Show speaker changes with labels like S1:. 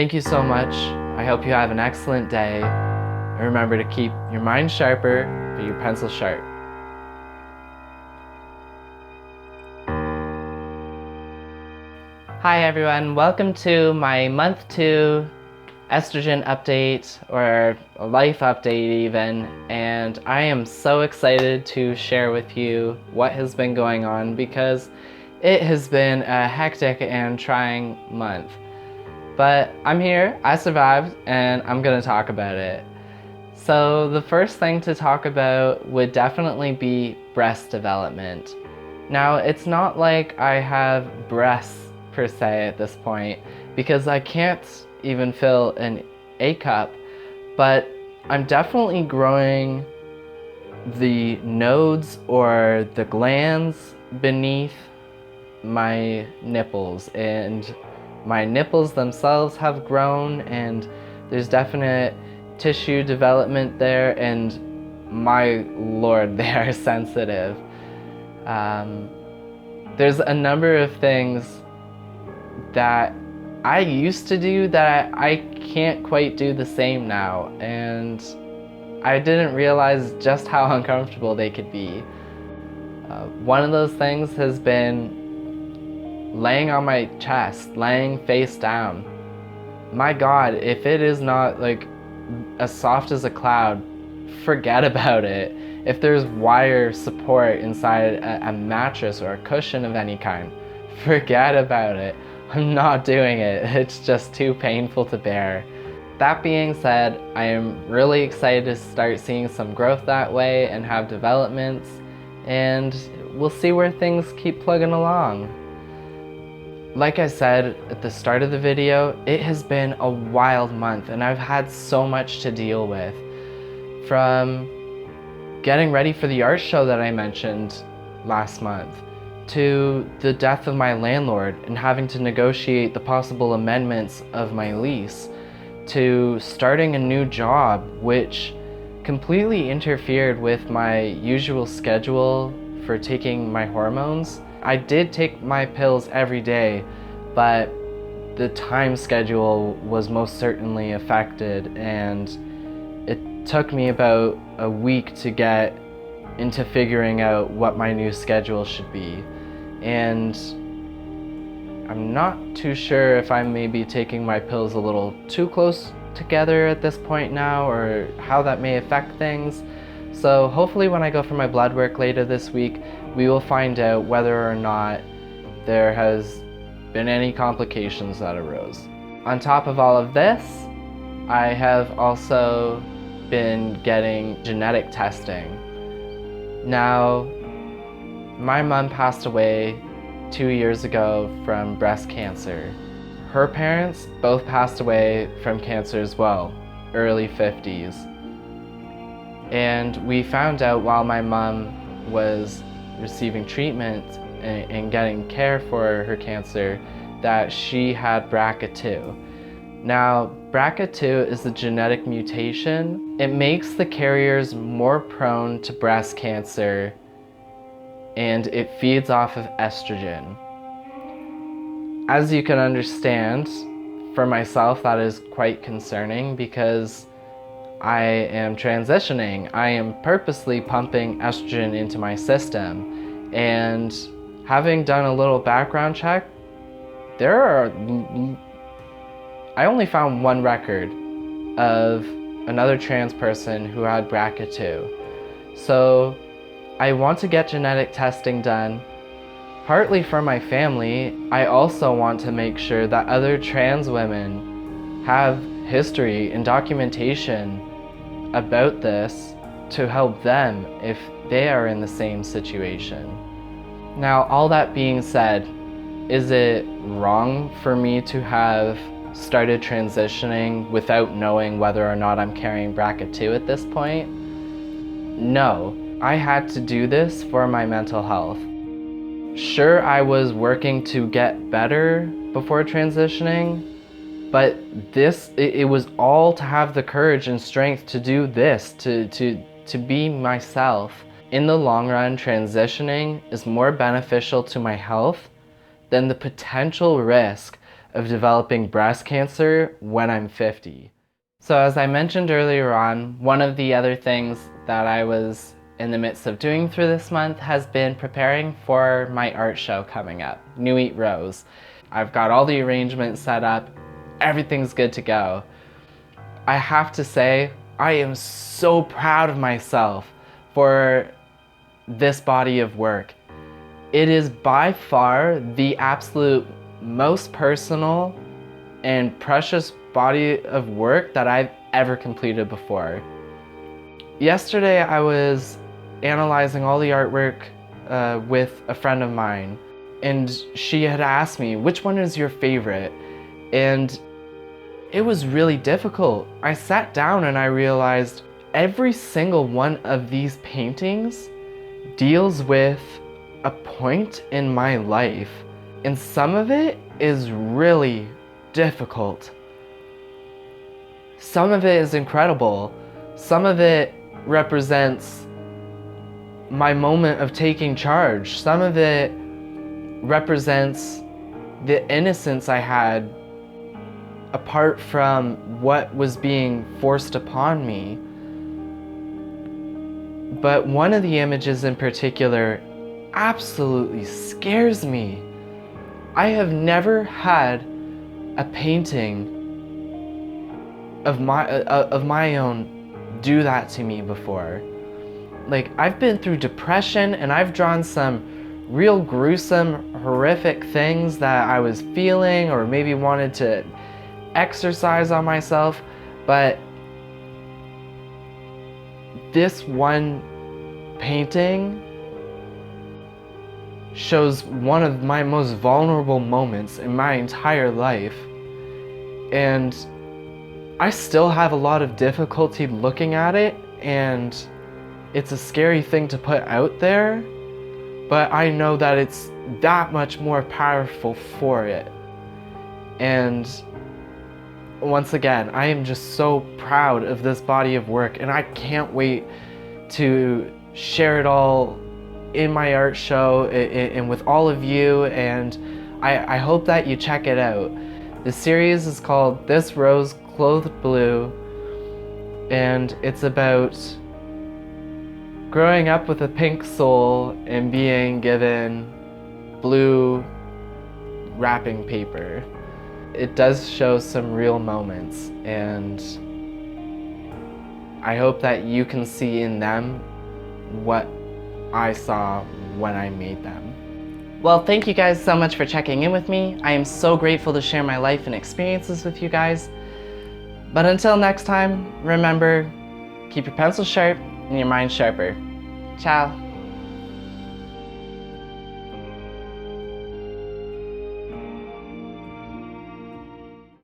S1: Thank you so much. I hope you have an excellent day. And remember to keep your mind sharper, but your pencil sharp. Hi everyone, welcome to my month 2 estrogen update, or a life update even, and I am so excited to share with you what has been going on because it has been a hectic and trying month. But I'm here, I survived, and I'm gonna talk about it. So the first thing to talk about would definitely be breast development. Now, it's not like I have breasts per se at this point, because I can't even fill an A cup, but I'm definitely growing the nodes or the glands beneath my nipples, and my nipples themselves have grown, and there's definite tissue development there, and my lord, they are sensitive. There's a number of things that I used to do that I can't quite do the same now, and I didn't realize just how uncomfortable they could be. One of those things has been laying on my chest, laying face down. My God, if it is not like as soft as a cloud, forget about it. If there's wire support inside a mattress or a cushion of any kind, forget about it. I'm not doing it. It's just too painful to bear. That being said, I am really excited to start seeing some growth that way and have developments, and we'll see where things keep plugging along. Like I said at the start of the video, it has been a wild month and I've had so much to deal with. From getting ready for the art show that I mentioned last month, to the death of my landlord and having to negotiate the possible amendments of my lease, to starting a new job which completely interfered with my usual schedule for taking my hormones. I did take my pills every day, but the time schedule was most certainly affected, and it took me about a week to get into figuring out what my new schedule should be. And I'm not too sure if I'm maybe taking my pills a little too close together at this point now, or how that may affect things. So hopefully when I go for my blood work later this week, we will find out whether or not there has been any complications that arose. On top of all of this, I have also been getting genetic testing. Now, my mom passed away 2 years ago from breast cancer. Her parents both passed away from cancer as well, early 50s. And we found out while my mom was receiving treatment and getting care for her cancer that she had BRCA2. Now, BRCA2 is a genetic mutation. It makes the carriers more prone to breast cancer, and it feeds off of estrogen. As you can understand, for myself that is quite concerning because I am transitioning. I am purposely pumping estrogen into my system, and having done a little background check, I only found one record of another trans person who had BRCA2. So I want to get genetic testing done, partly for my family. I also want to make sure that other trans women have history and documentation about this to help them if they are in the same situation. Now, all that being said, is it wrong for me to have started transitioning without knowing whether or not I'm carrying BRCA2 at this point? No. I had to do this for my mental health. Sure, I was working to get better before transitioning, but it was all to have the courage and strength to do this, to be myself. In the long run, transitioning is more beneficial to my health than the potential risk of developing breast cancer when I'm 50. So as I mentioned earlier on, one of the other things that I was in the midst of doing through this month has been preparing for my art show coming up, Nuit. I've got all the arrangements set up, everything's good to go. I have to say, I am so proud of myself for this body of work. It is by far the absolute most personal and precious body of work that I've ever completed before. Yesterday I was analyzing all the artwork with a friend of mine, and she had asked me, which one is your favorite? And it was really difficult. I sat down and I realized every single one of these paintings deals with a point in my life, and some of it is really difficult. Some of it is incredible. Some of it represents my moment of taking charge. Some of it represents the innocence I had apart from what was being forced upon me. But one of the images in particular absolutely scares me. I have never had a painting of my own do that to me before. Like, I've been through depression and I've drawn some real gruesome, horrific things that I was feeling or maybe wanted to exercise on myself, but this one painting shows one of my most vulnerable moments in my entire life, and I still have a lot of difficulty looking at it, and it's a scary thing to put out there, but I know that it's that much more powerful for it. And once again, I am just so proud of this body of work, and I can't wait to share it all in my art show and with all of you, and I hope that you check it out. The series is called This Rose Clothed Blue, and it's about growing up with a pink soul and being given blue wrapping paper. It does show some real moments, and I hope that you can see in them what I saw when I made them. Well, thank you guys so much for checking in with me. I am so grateful to share my life and experiences with you guys. But until next time, remember, keep your pencil sharp and your mind sharper. Ciao.